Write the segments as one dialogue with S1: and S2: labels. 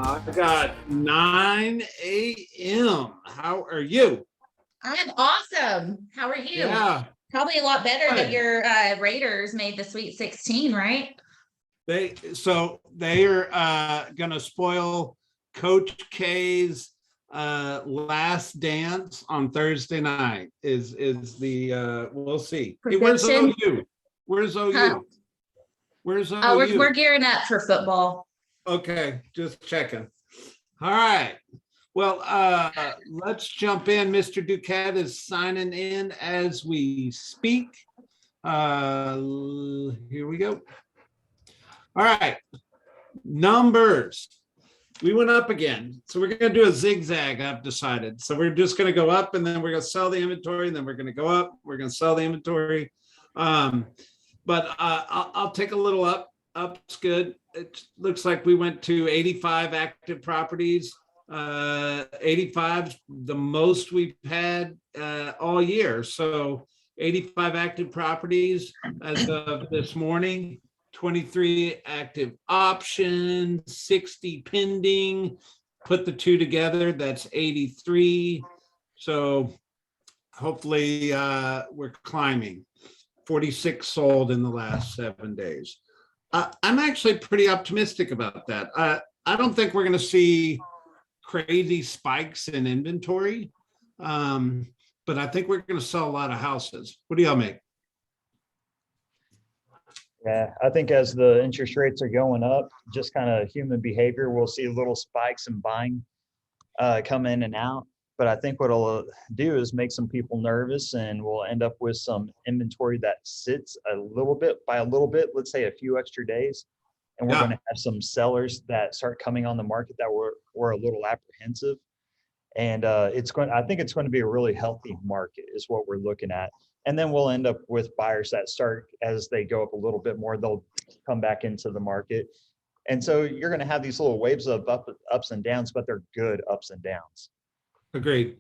S1: I got 9 a.m. How are you?
S2: I'm awesome. How are you?
S1: Yeah,
S2: Probably a lot better that
S1: good.
S2: your Raiders made the Sweet 16, right?
S1: They are gonna spoil Coach K's last dance on Thursday night. Is the we'll see. Hey, where's
S2: Prediction?
S1: OU? Where's
S2: Huh?
S1: OU? Where's
S2: Oh, we're
S1: OU?
S2: gearing up for football.
S1: Okay, just checking. All right. Well, let's jump in. Mr. Duquette is signing in as we speak. Here we go. All right. Numbers. We went up again. So we're going to do a zigzag, I've decided. So we're just going to go up and then we're going to sell the inventory. And then we're going to go up. We're going to sell the inventory. But I'll take a little up. Up's good. It looks like we went to 85 active properties. 85 the most we've had all year. So 85 active properties as of this morning, 23 active options, 60 pending. Put the two together, that's 83. So hopefully we're climbing. 46 sold in the last 7 days. I'm actually pretty optimistic about that. I don't think we're going to see crazy spikes in inventory, but I think we're going to sell a lot of houses. What do y'all make?
S3: Yeah, I think as the interest rates are going up, just kind of human behavior, we'll see little spikes in buying come in and out. But I think what it'll do is make some people nervous, and we'll end up with some inventory that sits a little bit by a little bit, let's say a few extra days. And we're going to have some sellers that start coming on the market that were a little apprehensive. And I think it's going to be a really healthy market is what we're looking at. And then we'll end up with buyers that start as they go up a little bit more, they'll come back into the market. And so you're going to have these little waves of ups and downs, but they're good ups and downs.
S1: Agreed.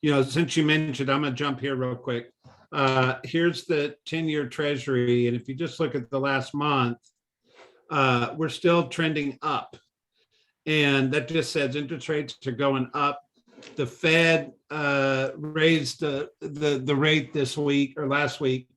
S1: You know, since you mentioned, I'm going to jump here real quick. Here's the 10-year treasury. And if you just look at the last month, we're still trending up. And that just says interest rates are going up. The Fed raised the rate this week or last week.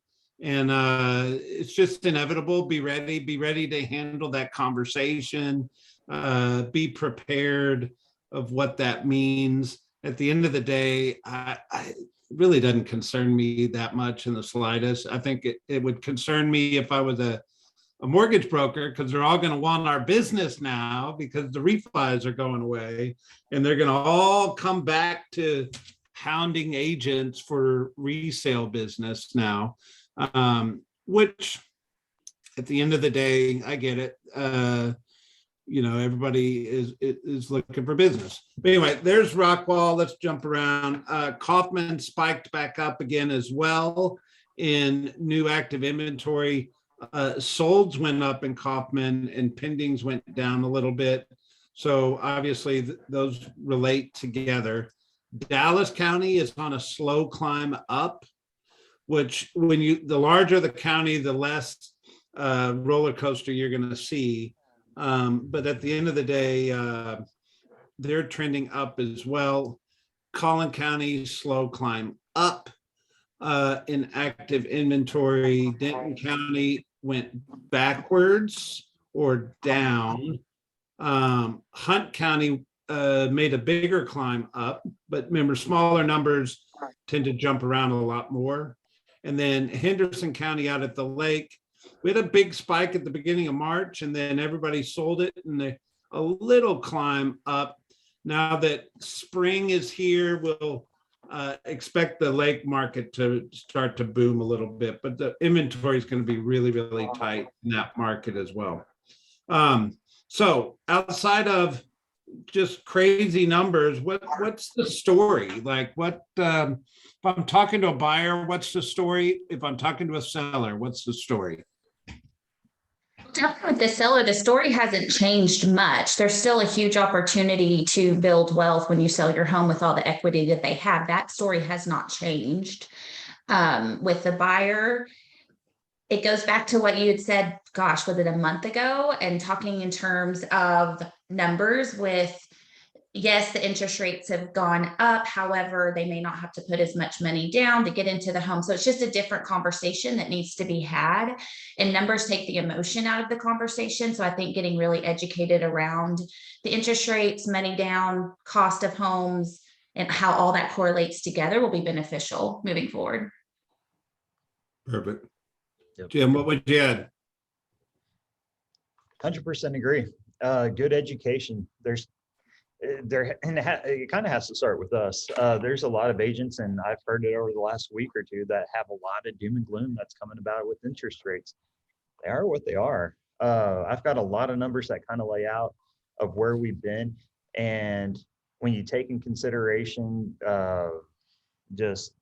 S1: And it's just inevitable. Be ready to handle that conversation. Be prepared of what that means. At the end of the day, it really doesn't concern me that much in the slightest. I think it would concern me if I was a mortgage broker, because they're all going to want our business now because the refis are going away, and they're going to all come back to hounding agents for resale business now, which at the end of the day, I get it. You know, everybody is looking for business. But anyway, there's Rockwall. Let's jump around. Kaufman spiked back up again as well in new active inventory. Solds went up in Kaufman and pendings went down a little bit. So obviously those relate together. Dallas County is on a slow climb up, which the larger the county, the less roller coaster you're going to see. But at the end of the day, they're trending up as well. Collin County, slow climb up in active inventory. Denton County went backwards or down. Hunt County made a bigger climb up, but remember, smaller numbers tend to jump around a lot more. And then Henderson County out at the lake, we had a big spike at the beginning of March, and then everybody sold it, and a little climb up. Now that spring is here, we'll expect the lake market to start to boom a little bit, but the inventory is going to be really, really tight in that market as well. So outside of just crazy numbers, what's the story? Like if I'm talking to a buyer, what's the story? If I'm talking to a seller, what's the story?
S2: Definitely with the seller, the story hasn't changed much. There's still a huge opportunity to build wealth when you sell your home with all the equity that they have. That story has not changed. With the buyer, it goes back to what you had said, gosh, was it a month ago? And talking in terms of numbers with, yes, the interest rates have gone up. However, they may not have to put as much money down to get into the home. So it's just a different conversation that needs to be had. And numbers take the emotion out of the conversation. So I think getting really educated around the interest rates, money down, cost of homes, and how all that correlates together will be beneficial moving forward.
S1: Perfect.
S3: Yep.
S1: Jim, what would you add?
S3: 100% agree. Good education. It kind of has to start with us. There's a lot of agents, and I've heard it over the last week or two, that have a lot of doom and gloom that's coming about with interest rates. They are what they are. I've got a lot of numbers that kind of lay out of where we've been. And when you take in consideration just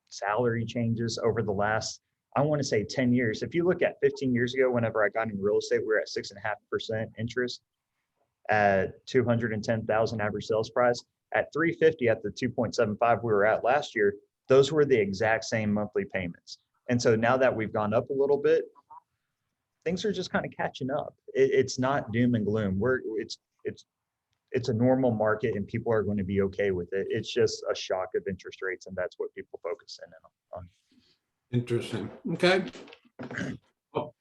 S3: salary changes over the last, I want to say 10 years. If you look at 15 years ago, whenever I got in real estate, we were at 6.5% interest at 210,000 average sales price. At 350 at the 2.75 we were at last year, those were the exact same monthly payments. And so now that we've gone up a little bit, things are just kind of catching up. It's not doom and gloom. It's a normal market, and people are going to be okay with it. It's just a shock of interest rates, and that's what people focus in on.
S1: Interesting. Okay.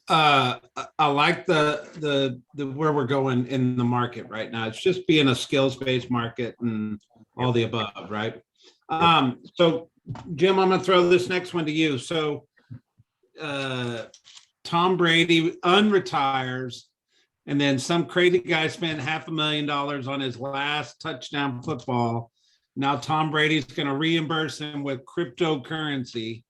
S1: I like the where we're going in the market right now. It's just being a skills-based market and all the above, right? So Jim, I'm gonna throw this next one to you. So Tom Brady unretires, and then some crazy guy spent $500,000 on his last touchdown football. Now Tom Brady's gonna reimburse him with cryptocurrency.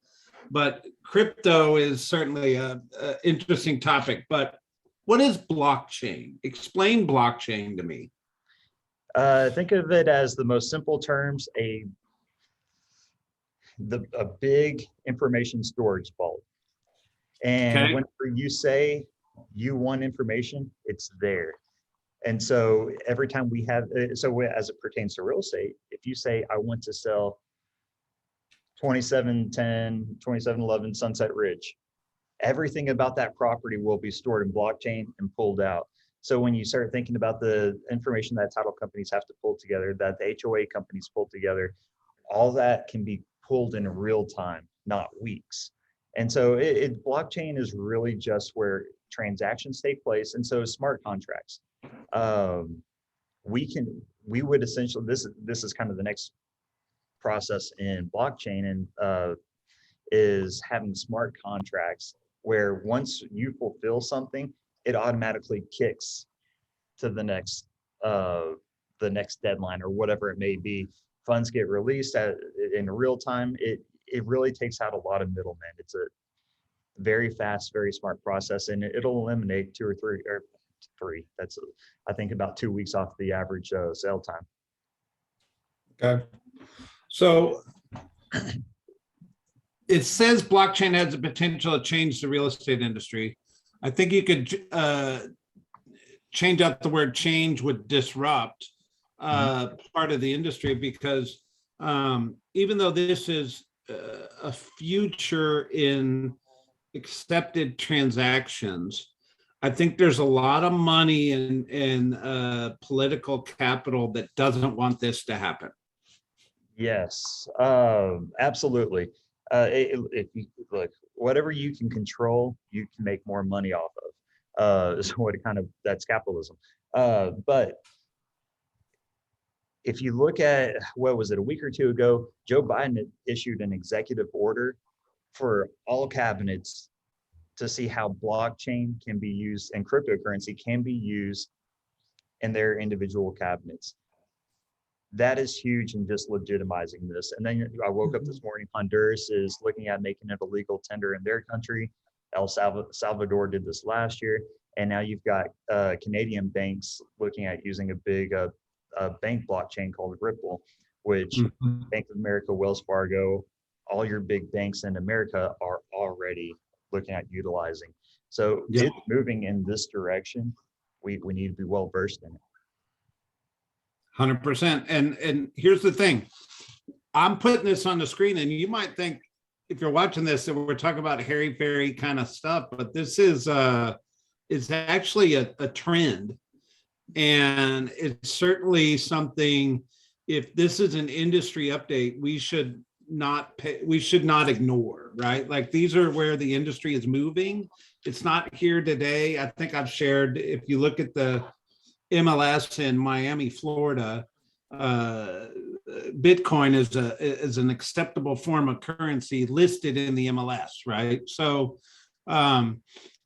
S1: But crypto is certainly a interesting topic. But what is blockchain? Explain blockchain to me.
S3: Think of it as the most simple terms, a big information storage vault. And
S1: Okay.
S3: whenever you say you want information, it's there. And so every time we have, so as it pertains to real estate, if you say, I want to sell 2711 Sunset Ridge, everything about that property will be stored in blockchain and pulled out. So when you start thinking about the information that title companies have to pull together, that the HOA companies pull together, all that can be pulled in real time, not weeks. And so blockchain is really just where transactions take place. And so smart contracts, we would essentially, this is kind of the next process in blockchain, and is having smart contracts where once you fulfill something, it automatically kicks to the next deadline or whatever it may be. Funds get released in real time. It really takes out a lot of middlemen. It's a very fast, very smart process, and it'll eliminate 2 or 3 or 3. That's I think about 2 weeks off the average sale time.
S1: Okay. So it says blockchain has the potential to change the real estate industry. I think you could change out the word change with disrupt part of the industry, because even though this is a future in accepted transactions, I think there's a lot of money in political capital that doesn't want this to happen. Yes,
S3: absolutely. If you look, whatever you can control, you can make more money off of. So that's capitalism. But if you look at, what was it, a week or two ago, Joe Biden issued an executive order for all cabinets to see how blockchain can be used and cryptocurrency can be used in their individual cabinets. That is huge in just legitimizing this. And then I woke up this morning, Honduras is looking at making it a legal tender in their country. El Salvador did this last year. And now you've got Canadian banks looking at using a big bank blockchain called Ripple, which Bank of America, Wells Fargo, all your big banks in America are already looking at utilizing. So it's moving in this direction. We need to be well versed in it.
S1: 100%. And here's the thing. I'm putting this on the screen, and you might think, if you're watching this, that we're talking about hairy-fairy kind of stuff, but this is it's actually a trend. And it's certainly something, if this is an industry update, we should not ignore, right? Like, these are where the industry is moving. It's not here today. I think I've shared, if you look at the MLS in Miami, Florida, Bitcoin is an acceptable form of currency listed in the MLS, right? So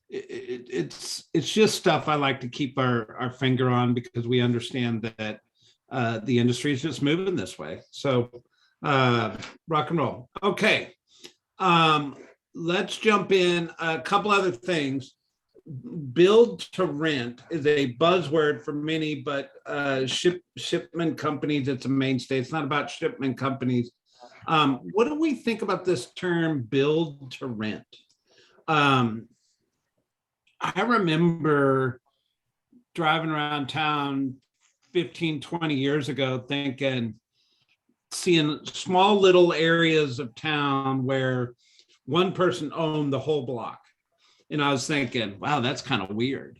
S1: it's just stuff I like to keep our finger on, because we understand that the industry is just moving this way. So rock and roll. Okay. Let's jump in. A couple other things. Build to rent is a buzzword for many, but shipment companies, it's a mainstay. It's not about shipment companies. What do we think about this term, build to rent? I remember driving around town 15, 20 years ago seeing small little areas of town where one person owned the whole block. And I was thinking, wow, that's kind of weird.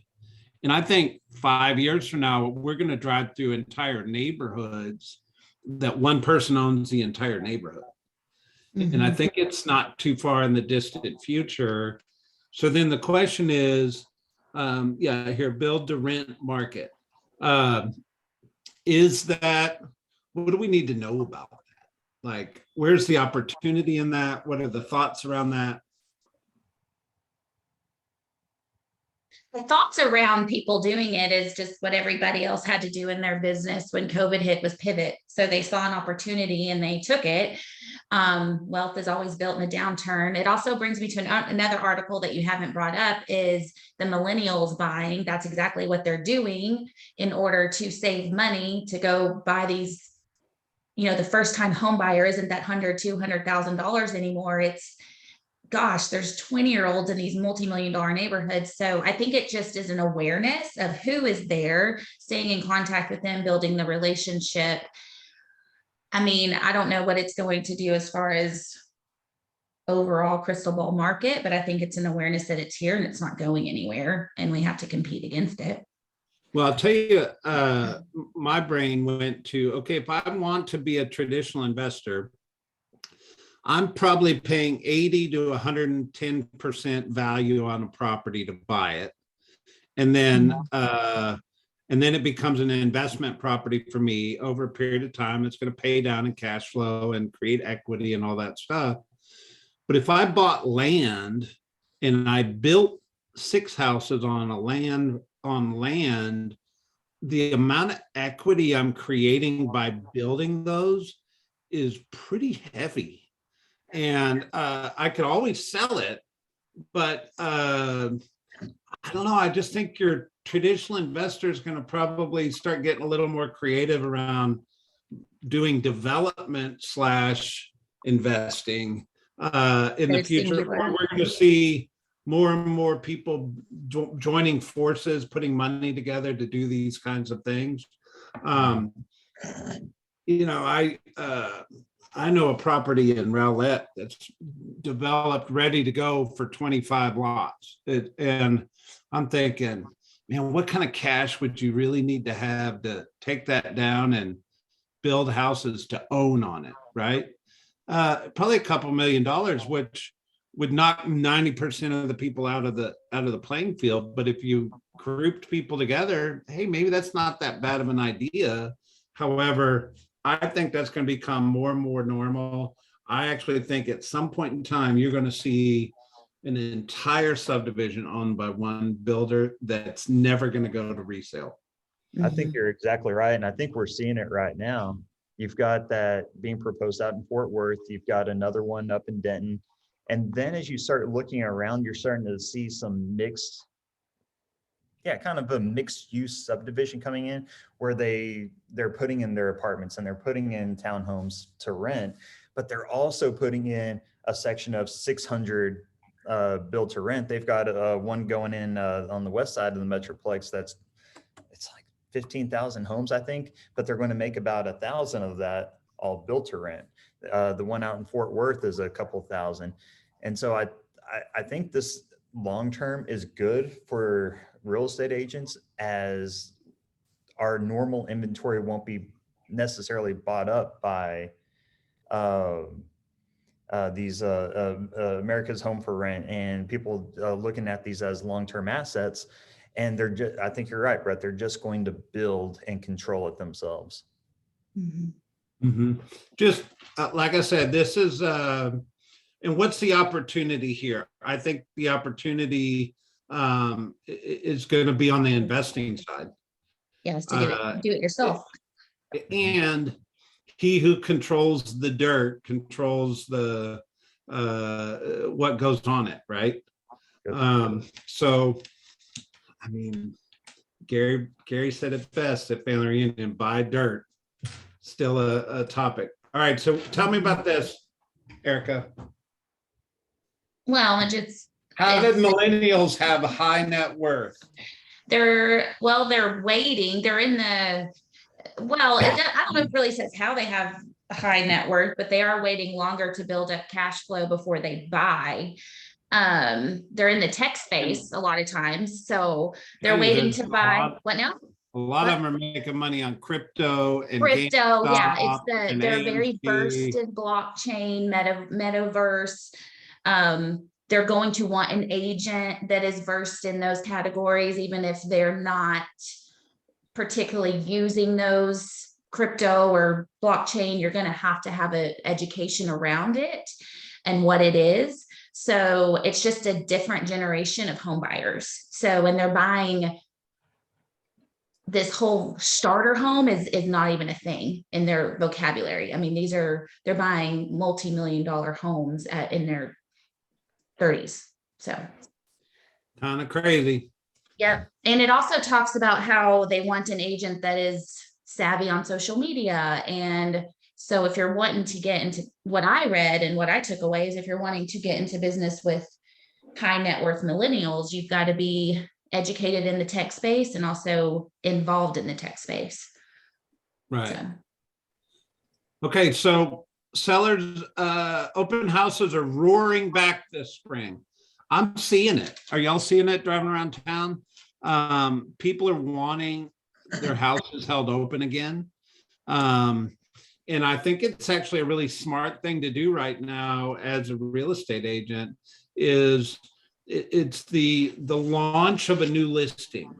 S1: And I think 5 years from now, we're going to drive through entire neighborhoods that one person owns the entire neighborhood. Mm-hmm. And I think it's not too far in the distant future. So then the question is, build to rent market. Is that, what do we need to know about that? Like, where's the opportunity in that? What are the thoughts around that?
S2: The thoughts around people doing it is just what everybody else had to do in their business when COVID hit, was pivot. So they saw an opportunity and they took it. Wealth is always built in a downturn. It also brings me to another article that you haven't brought up, is the millennials buying. That's exactly what they're doing in order to save money to go buy these. The first time home buyer isn't that $100,000-$200,000 anymore. It's, gosh, there's 20-year-olds in these multi-million-dollar neighborhoods. So I think it just is an awareness of who is there, staying in contact with them, building the relationship. I mean, I don't know what it's going to do as far as overall crystal ball market, but I think it's an awareness that it's here and it's not going anywhere, and we have to compete against it.
S1: Well, I'll tell you, my brain went to, okay, if I want to be a traditional investor, I'm probably paying 80 to 110% value on a property to buy it. And then it becomes an investment property for me over a period of time. It's going to pay down in cash flow and create equity and all that stuff. But if I bought land and I built 6 houses on land, the amount of equity I'm creating by building those is pretty heavy. And I could always sell it, but I don't know. I just think your traditional investor is going to probably start getting a little more creative around doing development / investing in the future. Or we're going to see more and more people joining forces, putting money together to do these kinds of things. I know a property in Rowlett that's developed, ready to go for 25 lots. And I'm thinking, man, what kind of cash would you really need to have to take that down and build houses to own on it, right? Probably a couple $1 million, which would knock 90% of the people out of the playing field. But if you grouped people together, hey, maybe that's not that bad of an idea. However, I think that's going to become more and more normal. I actually think at some point in time, you're going to see an entire subdivision owned by one builder that's never going to go to resale.
S3: I think you're exactly right. And I think we're seeing it right now. You've got that being proposed out in Fort Worth. You've got another one up in Denton. And then as you start looking around, you're starting to see some kind of a mixed use subdivision coming in, where they're putting in their apartments and they're putting in townhomes to rent, but they're also putting in a section of 600 build to rent. They've got one going in on the west side of the Metroplex. It's like 15,000 homes, I think, but they're going to make about 1,000 of that all built to rent. The one out in Fort Worth is a couple thousand. And so I think this long-term is good for real estate agents as our normal inventory won't be necessarily bought up by these America's Home for Rent and people looking at these as long-term assets. And they're just, I think you're right, Brett, they're just going to build and control it themselves.
S2: Mhm.
S1: Just like I said, this is, and what's the opportunity here? I think the opportunity is going to be on the investing side.
S2: Yes, to do it yourself.
S1: And he who controls the dirt controls the what goes on it, right? So, I mean, Gary said it best at Family Reunion: buy dirt. Still a topic. All right, so tell me about this, Erika.
S2: Well, it's
S1: How did millennials have high net worth?
S2: they're waiting. They're in the, I don't know if it really says how they have a high net worth, but they are waiting longer to build up cash flow before they buy. They're in the tech space a lot of times, so they're waiting to buy. What now?
S1: A lot of them are making money on crypto and
S2: yeah, it's they're
S1: AMC.
S2: very versed in blockchain, metaverse. They're going to want an agent that is versed in those categories, even if they're not particularly using those crypto or blockchain. You're going to have an education around it and what it is. So it's just a different generation of home buyers. So when they're buying, this whole starter home is not even a thing in their vocabulary. I mean, they're buying multi-million-dollar homes in their 30s. So
S1: Kind of crazy.
S2: yeah. And it also talks about how they want an agent that is savvy on social media. And so if you're wanting to get into, what I read and what I took away is, if you're wanting to get into business with high net worth millennials, you've got to be educated in the tech space and also involved in the tech space.
S1: Right. Okay, so sellers, open houses are roaring back this spring. I'm seeing it. Are y'all seeing it driving around town? People are wanting their houses held open again. And I think it's actually a really smart thing to do right now as a real estate agent. It's the launch of a new listing,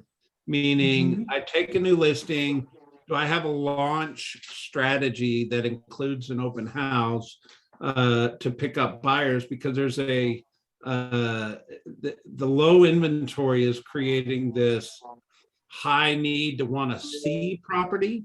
S1: meaning I take a new listing. Do I have a launch strategy that includes an open house to pick up buyers? Because there's the low inventory is creating this high need to want to see property.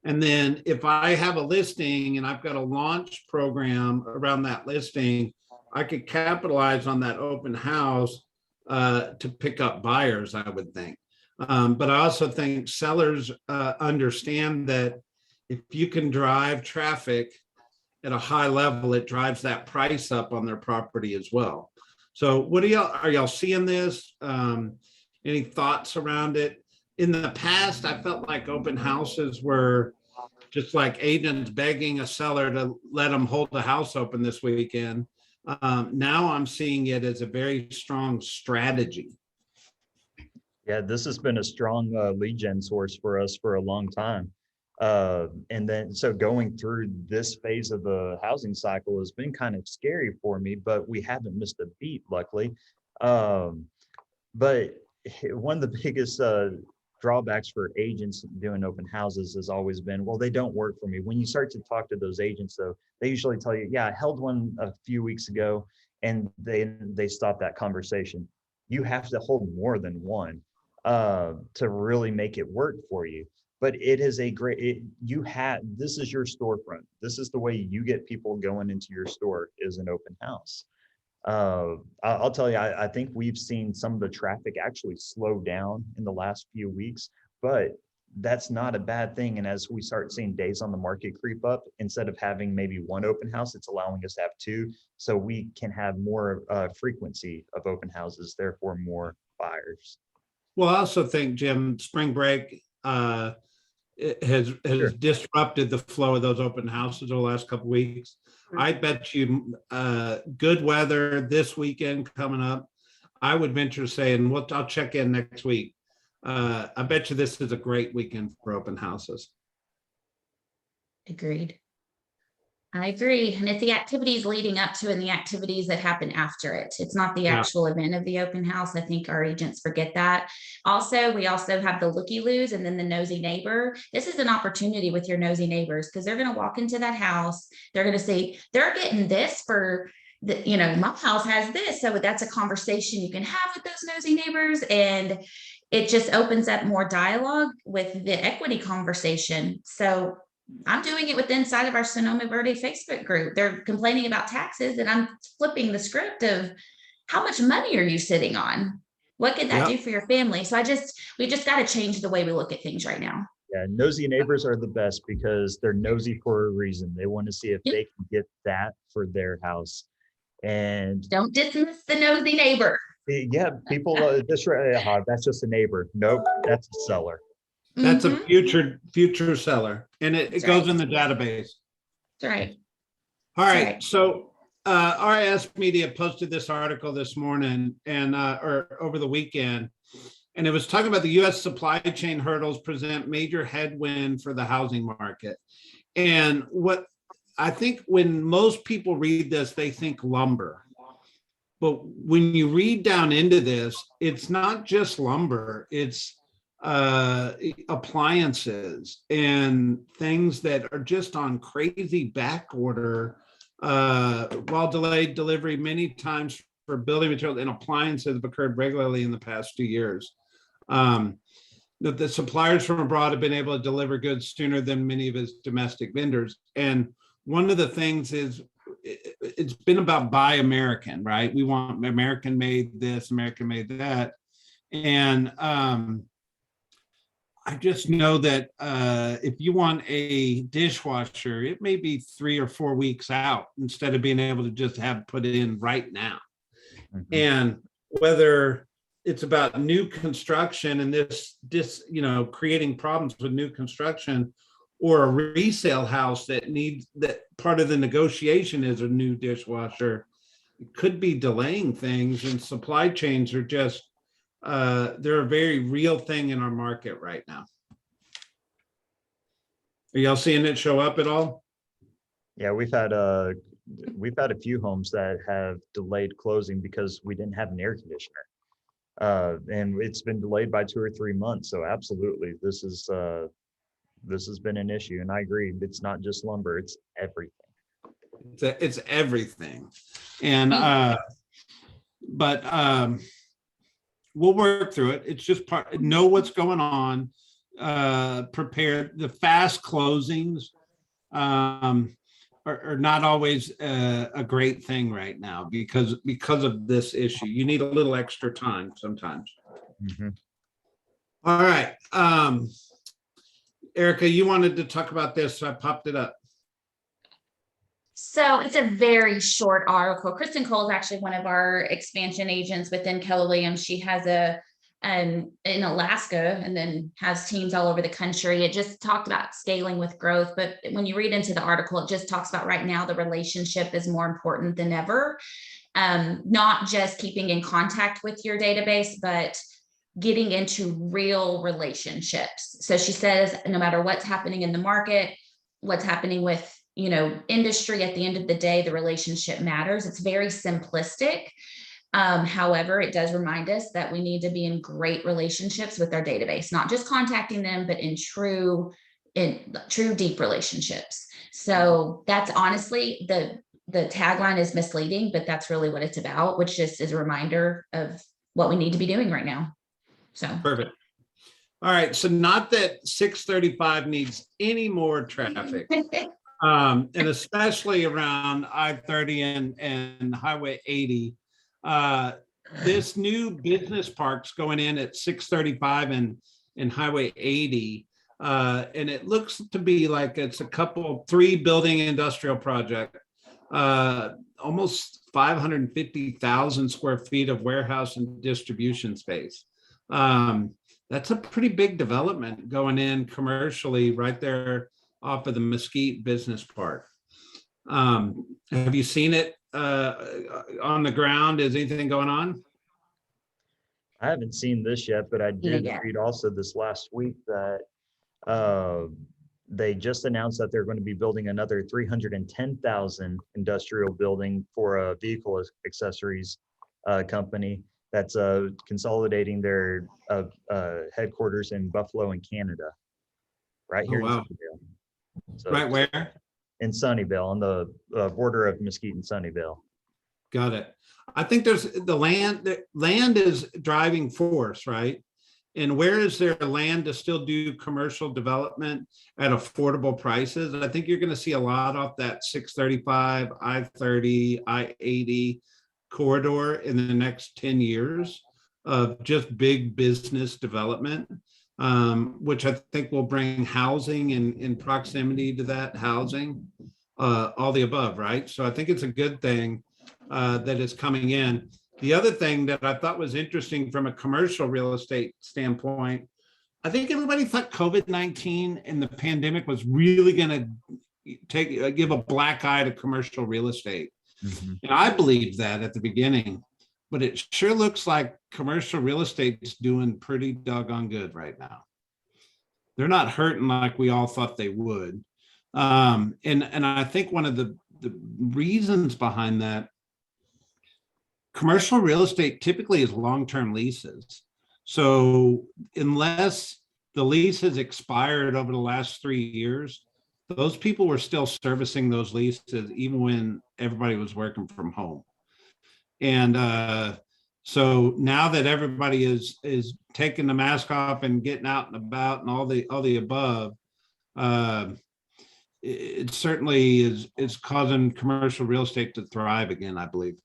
S1: And then if I have a listing and I've got a launch program around that listing, I could capitalize on that open house to pick up buyers, I would think. But I also think sellers understand that if you can drive traffic at a high level, it drives that price up on their property as well. So what are y'all seeing this? Any thoughts around it? In the past, I felt like open houses were just like agents begging a seller to let them hold the house open this weekend. Now I'm seeing it as a very strong strategy.
S3: Yeah, this has been a strong lead gen source for us for a long time. And then, so going through this phase of the housing cycle has been kind of scary for me, but we haven't missed a beat, luckily. But one of the biggest drawbacks for agents doing open houses has always been, well, they don't work for me. When you start to talk to those agents, though, they usually tell you, yeah, I held one a few weeks ago, and they stop that conversation. You have to hold more than one to really make it work for you. But it is a great, this is your storefront. This is the way you get people going into your store, is an open house. I'll tell you, I think we've seen some of the traffic actually slow down in the last few weeks, but that's not a bad thing. And as we start seeing days on the market creep up, instead of having maybe one open house, it's allowing us to have two, so we can have more frequency of open houses, therefore more buyers.
S1: Well, I also think, Jim, spring break it has
S3: Sure.
S1: disrupted the flow of those open houses over the last couple of weeks. I bet you good weather this weekend coming up, I would venture to say, and I'll check in next week. I bet you this is a great weekend for open houses.
S2: Agreed. I agree. And it's the activities leading up to and the activities that happen after it. It's not the
S1: Yeah.
S2: actual event of the open house. I think our agents forget that. Also, we also have the looky-loos and then the nosy neighbor. This is an opportunity with your nosy neighbors because they're going to walk into that house. They're going to say, they're getting this for the, my house has this. So that's a conversation you can have with those nosy neighbors. And it just opens up more dialogue with the equity conversation. So I'm doing it with inside of our Sonoma Verde Facebook group. They're complaining about taxes and I'm flipping the script of how much money are you sitting on? What could that do for your family? So we just got to change the way we look at things right now.
S3: Yeah, nosy neighbors are the best because they're nosy for a reason. They want to see if they can get that for their house. And
S2: don't dismiss the nosy neighbor.
S3: Yeah, people that's just a neighbor. Nope, that's a seller.
S1: That's a future seller, and it goes in the database.
S2: That's right.
S1: All right. So RIS Media posted this article this morning and or over the weekend, and it was talking about the U.S. supply chain hurdles present major headwind for the housing market. And what I think when most people read this, they think lumber. But when you read down into this, it's not just lumber, it's appliances and things that are just on crazy back order, while delayed delivery many times for building materials and appliances have occurred regularly in the past 2 years. The suppliers from abroad have been able to deliver goods sooner than many of his domestic vendors. And one of the things is it's been about buy American, right? We want American made this, American made that. And I just know that if you want a dishwasher, it may be 3 or 4 weeks out instead of being able to just have put it in right now. And whether it's about new construction and this creating problems with new construction, or a resale house that needs that part of the negotiation is a new dishwasher, it could be delaying things, and supply chains are just they're a very real thing in our market right now. Are y'all seeing it show up at all?
S3: Yeah, we've had a few homes that have delayed closing because we didn't have an air conditioner, and it's been delayed by 2 or 3 months. So absolutely, this has been an issue, and I agree. It's not just lumber; it's everything.
S1: It's everything, and but we'll work through it. It's just know what's going on, prepare. The fast closings are not always a great thing right now because of this issue. You need a little extra time sometimes. All right. Erika, you wanted to talk about this, so I popped it up.
S2: So it's a very short article. Kristen Cole is actually one of our expansion agents within Keller Williams. She has in Alaska and then has teams all over the country. It just talked about scaling with growth. But when you read into the article, it just talks about right now the relationship is more important than ever. Not just keeping in contact with your database, but getting into real relationships. So she says, no matter what's happening in the market, what's happening with industry, at the end of the day, the relationship matters. It's very simplistic. However, it does remind us that we need to be in great relationships with our database, not just contacting them, but in true deep relationships. So that's honestly the tagline is misleading, but that's really what it's about, which just is a reminder of what we need to be doing right now. So
S1: perfect. All right. So not that 635 needs any more traffic. And especially around I-30 and Highway 80. This new business park's going in at 635 and Highway 80. And it looks to be like it's a 3 building industrial project, almost 550,000 square feet of warehouse and distribution space. That's a pretty big development going in commercially right there off of the Mesquite Business Park. Have you seen it on the ground? Is anything going on?
S3: I haven't seen this yet, but I did
S2: Yeah.
S3: read also this last week that they just announced that they're going to be building another 310,000 industrial building for a vehicle accessories company that's consolidating their headquarters in Buffalo in Canada, right
S1: Oh,
S3: here in
S1: wow.
S3: Sunnyvale. So
S1: Right where?
S3: in Sunnyvale, on the border of Mesquite and Sunnyvale.
S1: Got it. I think the land is driving force, right? And where is there land to still do commercial development at affordable prices? I think you're going to see a lot off that 635, I-30, I-80 corridor in the next 10 years of just big business development, which I think will bring housing and in proximity to that housing, all the above, right? So I think it's a good thing that is coming in. The other thing that I thought was interesting from a commercial real estate standpoint, I think everybody thought COVID-19 and the pandemic was really going to give a black eye to commercial real estate.
S3: Mhm.
S1: And I believed that at the beginning, but it sure looks like commercial real estate is doing pretty doggone good right now. They're not hurting like we all thought they would. And I think one of the reasons behind that, commercial real estate typically is long-term leases. So unless the lease has expired over the last 3 years, those people were still servicing those leases even when everybody was working from home. And so now that everybody is taking the mask off and getting out and about and all the above, it certainly is causing commercial real estate to thrive again, I believe.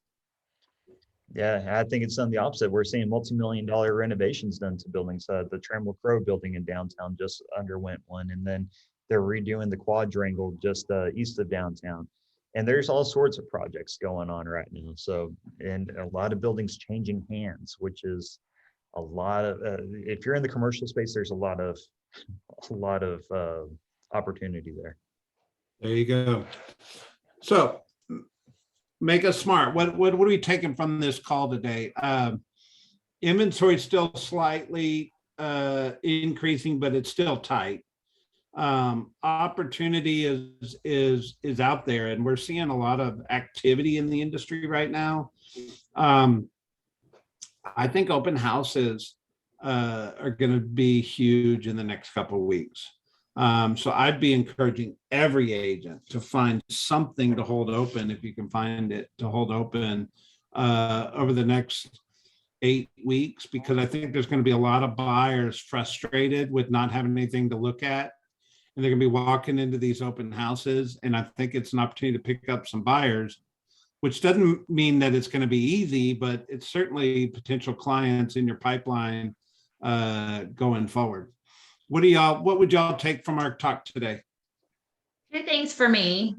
S3: Yeah, I think it's done the opposite. We're seeing multi-million-dollar renovations done to buildings. The Trammell Crow building in downtown just underwent one, and then they're redoing the quadrangle just east of downtown. And there's all sorts of projects going on right now. So, and a lot of buildings changing hands, which is a lot of. If you're in the commercial space, there's a lot of opportunity there.
S1: There you go. So make us smart. What are we taking from this call today? Inventory is still slightly increasing, but it's still tight. Opportunity is out there, and we're seeing a lot of activity in the industry right now. I think open houses are going to be huge in the next couple of weeks. So I'd be encouraging every agent to find something to hold open, if you can find it, to hold open over the next 8 weeks, because I think there's going to be a lot of buyers frustrated with not having anything to look at. And they're going to be walking into these open houses. And I think it's an opportunity to pick up some buyers, which doesn't mean that it's going to be easy, but it's certainly potential clients in your pipeline going forward. What would y'all take from our talk today?
S2: 2 things for me,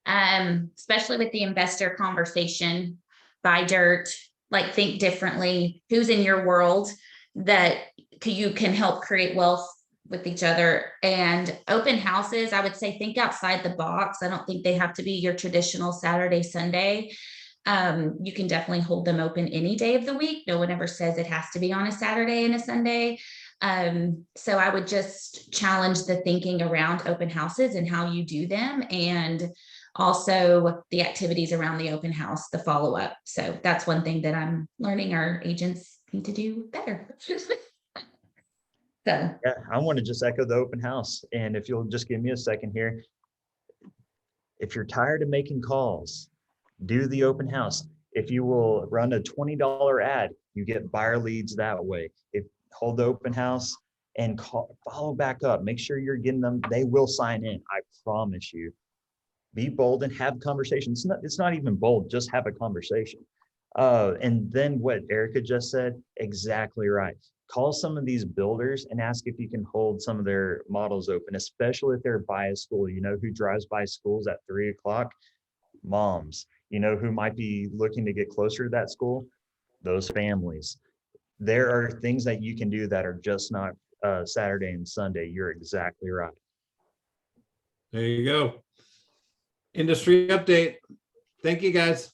S2: especially with the investor conversation: buy dirt, like think differently, who's in your world that you can help create wealth with each other. And open houses, I would say, think outside the box. I don't think they have to be your traditional Saturday, Sunday. You can definitely hold them open any day of the week. No one ever says it has to be on a Saturday and a Sunday. So I would just challenge the thinking around open houses and how you do them, and also the activities around the open house, the follow-up. So that's one thing that I'm learning our agents need to do better. So
S3: Yeah, I want to just echo the open house. And if you'll just give me a second here, if you're tired of making calls, do the open house. If you will run a $20 ad, you get buyer leads that way. If hold the open house and follow back up, make sure you're getting them. They will sign in. I promise you. Be bold and have conversations. It's not even bold, just have a conversation. And then what Erika just said, exactly right. Call some of these builders and ask if you can hold some of their models open, especially if they're by a school. You know who drives by schools at 3 o'clock? Moms. You know who might be looking to get closer to that school? Those families. There are things that you can do that are just not Saturday and Sunday. You're exactly right.
S1: There you go. Industry update. Thank you, guys.